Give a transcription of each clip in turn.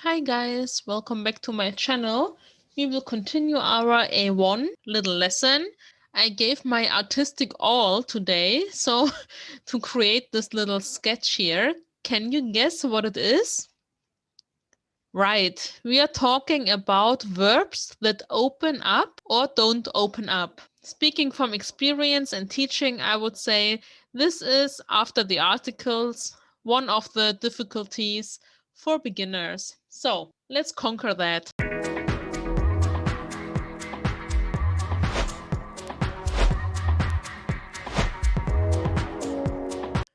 Hi guys, welcome back to my channel. We will continue our A1 little lesson. I gave my artistic all today, so to create this little sketch here. Can you guess what it is? Right, we are talking about verbs that open up or don't open up. Speaking from experience and teaching, I would say this is, after the articles, one of the difficulties for beginners. So let's conquer that.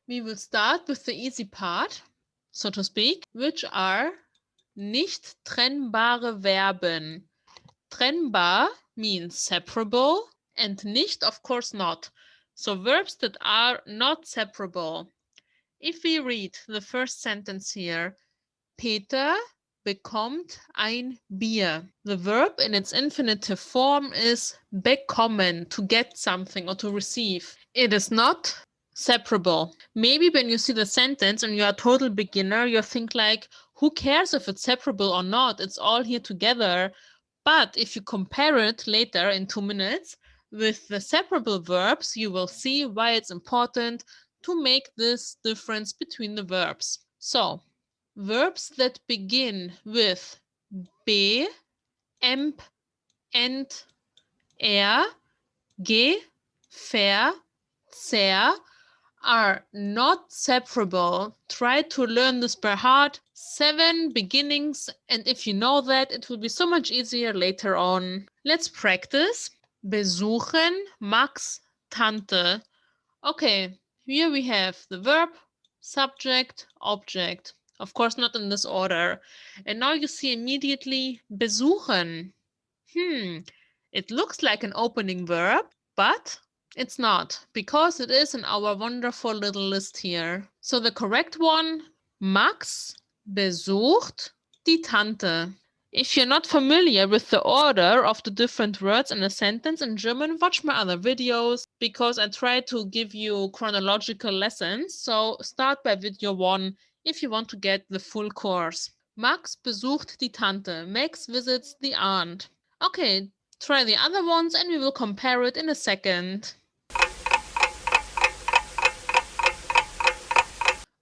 We will start with the easy part, so to speak, which are nicht trennbare Verben. Trennbar means separable and nicht, of course, not. So verbs that are not separable. If we read the first sentence here, Peter bekommt ein Bier. The verb in its infinitive form is bekommen, to get something or to receive. It is not separable. Maybe when you see the sentence and you're a total beginner, you think like, who cares if it's separable or not? It's all here together. But if you compare it later in 2 minutes with the separable verbs, you will see why it's important to make this difference between the verbs. So, verbs that begin with be, emp, ent, ge, ver, zer are not separable. Try to learn this by heart. 7 beginnings, and if you know that, it will be so much easier later on. Let's practice. Besuchen Max Tante. Okay, here we have the verb, subject, object. Of course, not in this order. And now you see immediately besuchen. It looks like an opening verb, but it's not, because it is in our wonderful little list here. So the correct one, Max besucht die Tante. If you're not familiar with the order of the different words in a sentence in German, watch my other videos, because I try to give you chronological lessons. So start by video 1 if you want to get the full course. Max besucht die Tante. Max visits the aunt. Okay, try the other ones and we will compare it in a second.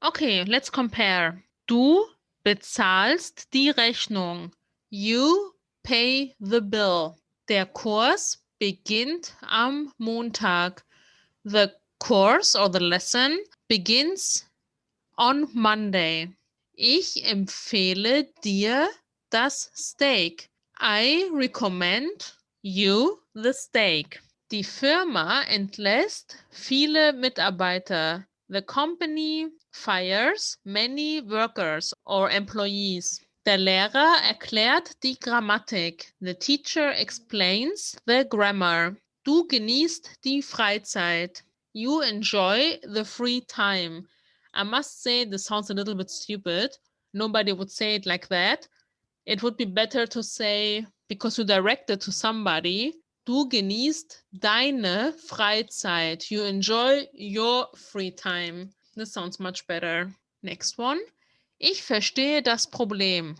Okay, let's compare. Du bezahlst die Rechnung. You pay the bill. Der Kurs beginnt am Montag. The course or the lesson begins on Monday. Ich empfehle dir das Steak. I recommend you the steak. Die Firma entlässt viele Mitarbeiter. The company fires many workers or employees. Der Lehrer erklärt die Grammatik. The teacher explains the grammar. Du genießt die Freizeit. You enjoy the free time. I must say this sounds a little bit stupid. Nobody would say it like that. It would be better to say, because you direct it to somebody, du genießt deine Freizeit. You enjoy your free time. This sounds much better. Next one. Ich verstehe das Problem.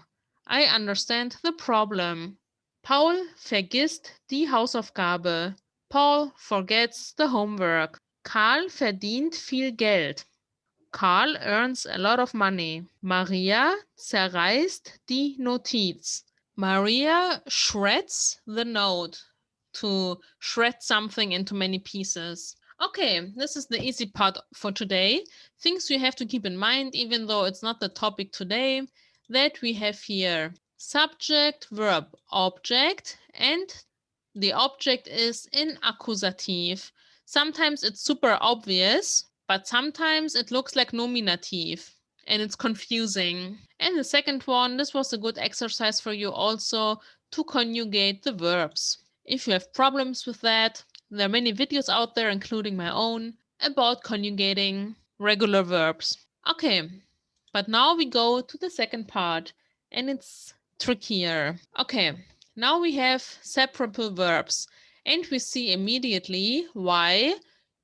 I understand the problem. Paul vergisst die Hausaufgabe. Paul forgets the homework. Karl verdient viel Geld. Karl earns a lot of money. Maria zerreißt die Notiz. Maria shreds the note. To shred something into many pieces. Okay, this is the easy part for today. Things you have to keep in mind, even though it's not the topic today, that we have here subject, verb, object, and the object is in accusative. Sometimes it's super obvious, but sometimes it looks like nominative and it's confusing. And the second one, this was a good exercise for you also to conjugate the verbs. If you have problems with that, there are many videos out there, including my own, about conjugating regular verbs. Okay, but now we go to the second part, and it's trickier. Okay, now we have separable verbs, and we see immediately why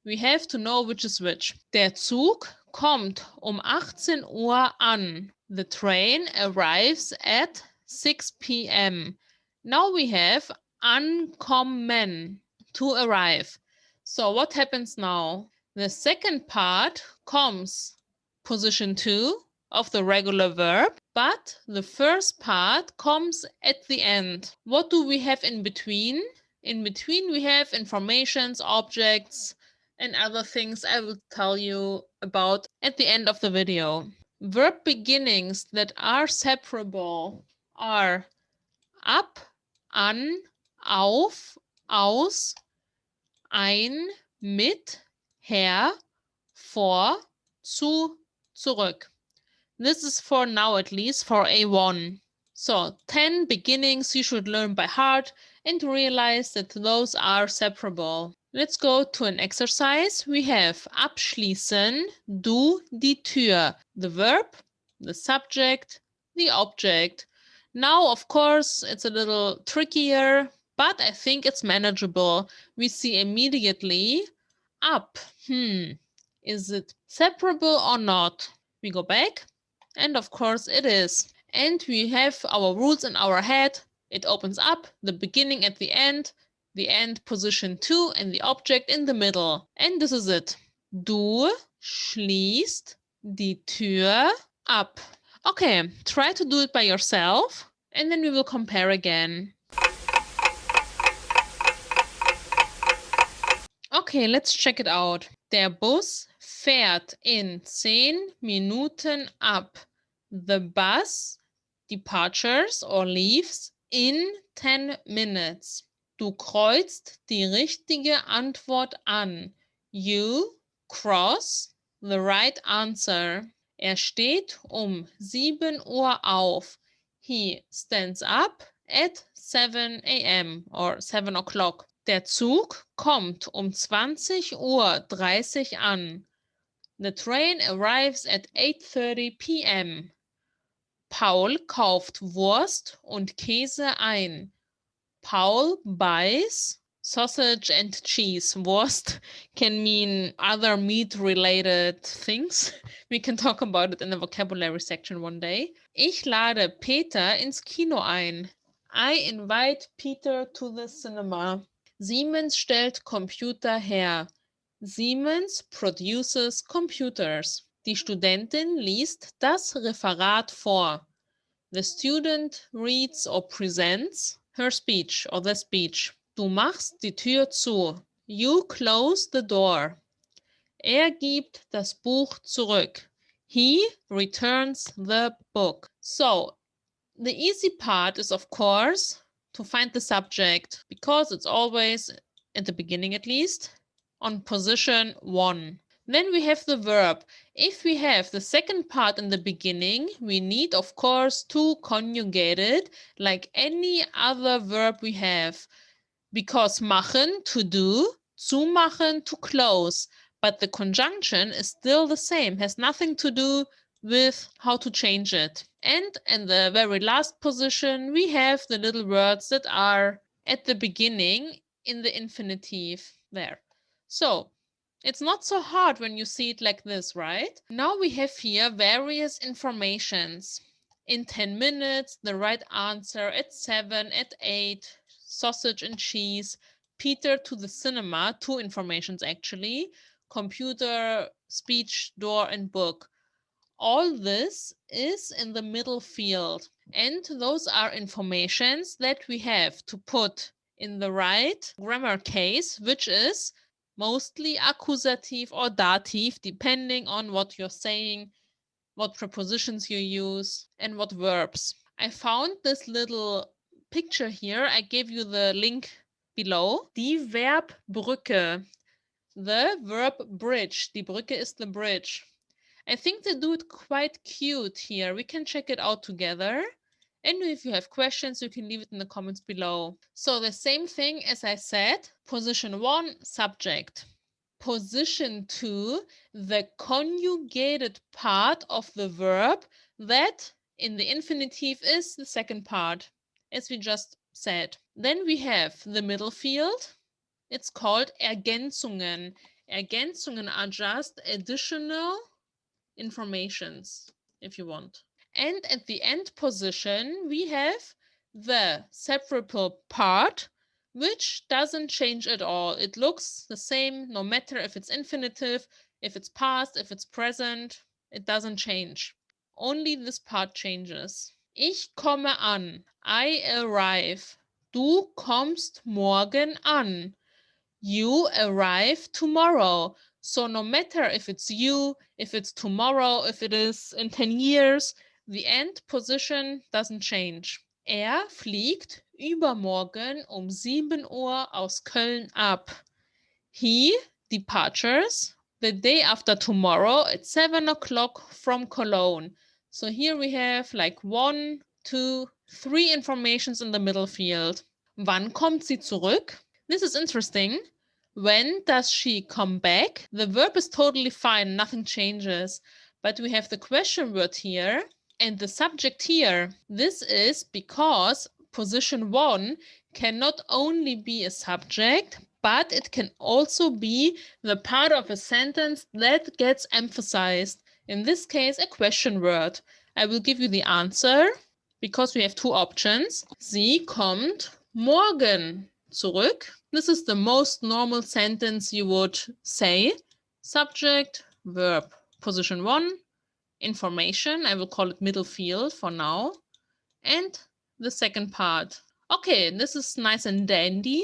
we have to know which is which. Der Zug kommt 18 Uhr an. The train arrives at 6 p.m. Now we have ankommen, to arrive. So what happens now? The second part comes position 2 of the regular verb, but the first part comes at the end. What do we have in between? In between we have informations, objects, and other things I will tell you about at the end of the video. Verb beginnings that are separable are ab, an, auf, aus, ein, mit, her, vor, zu, zurück. This is for now at least for A1. So 10 beginnings you should learn by heart and realize that those are separable. Let's go to an exercise. We have abschließen, du die Tür, the verb, the subject, the object. Now, of course, it's a little trickier, but I think it's manageable. We see immediately up. Is it separable or not? We go back, and of course it is. And we have our rules in our head. It opens up, the beginning at the end position 2, and the object in the middle. And this is it. Du schließt die Tür ab. Okay, try to do it by yourself, and then we will compare again. Okay, let's check it out. Der Bus fährt in 10 Minuten ab. The bus departures or leaves in 10 minutes. Du kreuzt die richtige Antwort an. You cross the right answer. Er steht um 7 Uhr auf. He stands up at 7 a.m. or 7 o'clock. Der Zug kommt um 20:30 Uhr an. The train arrives at 8:30 p.m. Paul kauft Wurst und Käse ein. Paul buys sausage and cheese. Wurst can mean other meat-related things. We can talk about it in the vocabulary section one day. Ich lade Peter ins Kino ein. I invite Peter to the cinema. Siemens stellt Computer her. Siemens produces computers. Die Studentin liest das Referat vor. The student reads or presents her speech or the speech. Du machst die Tür zu. You close the door. Er gibt das Buch zurück. He returns the book. So, the easy part is, of course, to find the subject, because it's always, at the beginning at least, on position 1. Then we have the verb. If we have the second part in the beginning, we need, of course, to conjugate it like any other verb we have. Because machen, to do, zumachen, to close. But the conjunction is still the same, has nothing to do with how to change it. And in the very last position, we have the little words that are at the beginning in the infinitive there. So it's not so hard when you see it like this, right? Now we have here various informations. In 10 minutes, the right answer, at 7, at 8, sausage and cheese, Peter to the cinema, 2 informations actually, computer, speech, door, and book. All this is in the middle field, and those are informations that we have to put in the right grammar case, which is mostly accusative or dative, depending on what you're saying, what prepositions you use, and what verbs. I found this little picture here. I gave you the link below. Die Verb-Brücke, the verb bridge. Die Brücke is the bridge. I think they do it quite cute here. We can check it out together. And if you have questions, you can leave it in the comments below. So the same thing as I said, position 1, subject. Position 2, the conjugated part of the verb that in the infinitive is the second part, as we just said. Then we have the middle field. It's called Ergänzungen. Ergänzungen are just additional informations, if you want. And at the end position, we have the separable part, which doesn't change at all. It looks the same no matter if it's infinitive, if it's past, if it's present. It doesn't change. Only this part changes. Ich komme an. I arrive. Du kommst morgen an. You arrive tomorrow. So no matter if it's you, if it's tomorrow, if it is in 10 years, the end position doesn't change. Er fliegt übermorgen 7 Uhr aus Köln ab. He departures the day after tomorrow at 7 o'clock from Cologne. So here we have like 1, 2, 3 informations in the middle field. Wann kommt sie zurück? This is interesting. When does she come back? The verb is totally fine, nothing changes. But we have the question word here and the subject here. This is because position 1 can not only be a subject, but it can also be the part of a sentence that gets emphasized. In this case, a question word. I will give you the answer because we have 2 options. Sie kommt morgen zurück. This is the most normal sentence you would say. Subject, verb. Position 1, information. I will call it middle field for now. And the second part. Okay, this is nice and dandy,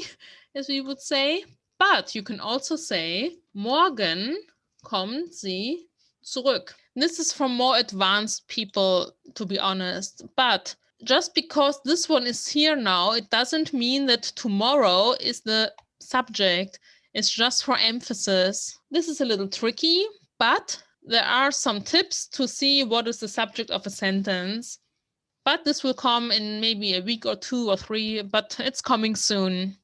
as we would say. But you can also say, morgen kommt sie zurück. This is for more advanced people, to be honest. But just because this one is here now, it doesn't mean that tomorrow is the subject. It's just for emphasis. This is a little tricky, but there are some tips to see what is the subject of a sentence. But this will come in maybe a week or 2 or 3, but it's coming soon.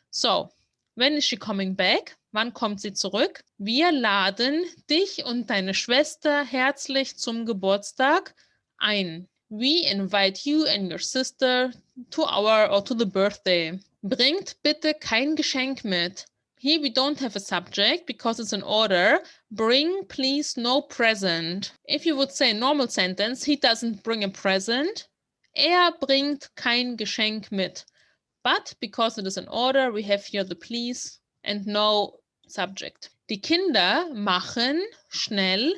So, when is she coming back? Wann kommt sie zurück? Wir laden dich und deine Schwester herzlich zum Geburtstag ein. We invite you and your sister to the birthday. Bringt bitte kein Geschenk mit. Here we don't have a subject because it's an order. Bring please no present. If you would say a normal sentence, he doesn't bring a present. Er bringt kein Geschenk mit. But because it is an order, we have here the please and no subject. Die Kinder machen schnell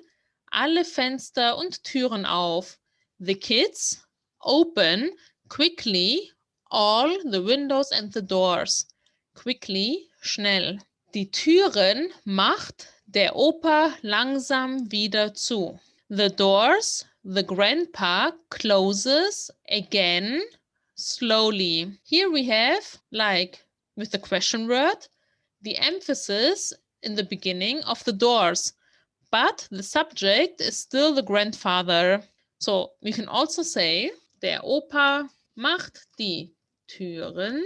alle Fenster und Türen auf. The kids open quickly all the windows and the doors. Quickly, schnell. Die Türen macht der Opa langsam wieder zu. The doors, the grandpa closes again slowly. Here we have, like with the question word, the emphasis in the beginning of the doors, but the subject is still the grandfather. So we can also say, der Opa macht die Türen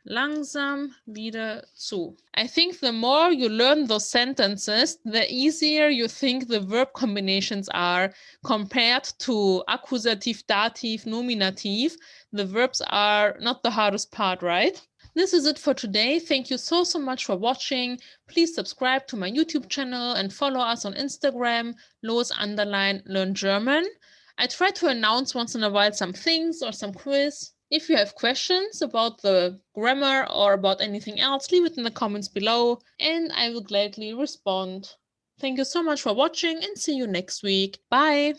langsam wieder zu. I think the more you learn those sentences, the easier you think the verb combinations are compared to accusative, dative, nominative. The verbs are not the hardest part, right? This is it for today. Thank you so much for watching. Please subscribe to my YouTube channel and follow us on Instagram, Learn German. I try to announce once in a while some things or some quiz. If you have questions about the grammar or about anything else, leave it in the comments below and I will gladly respond. Thank you so much for watching and see you next week. Bye!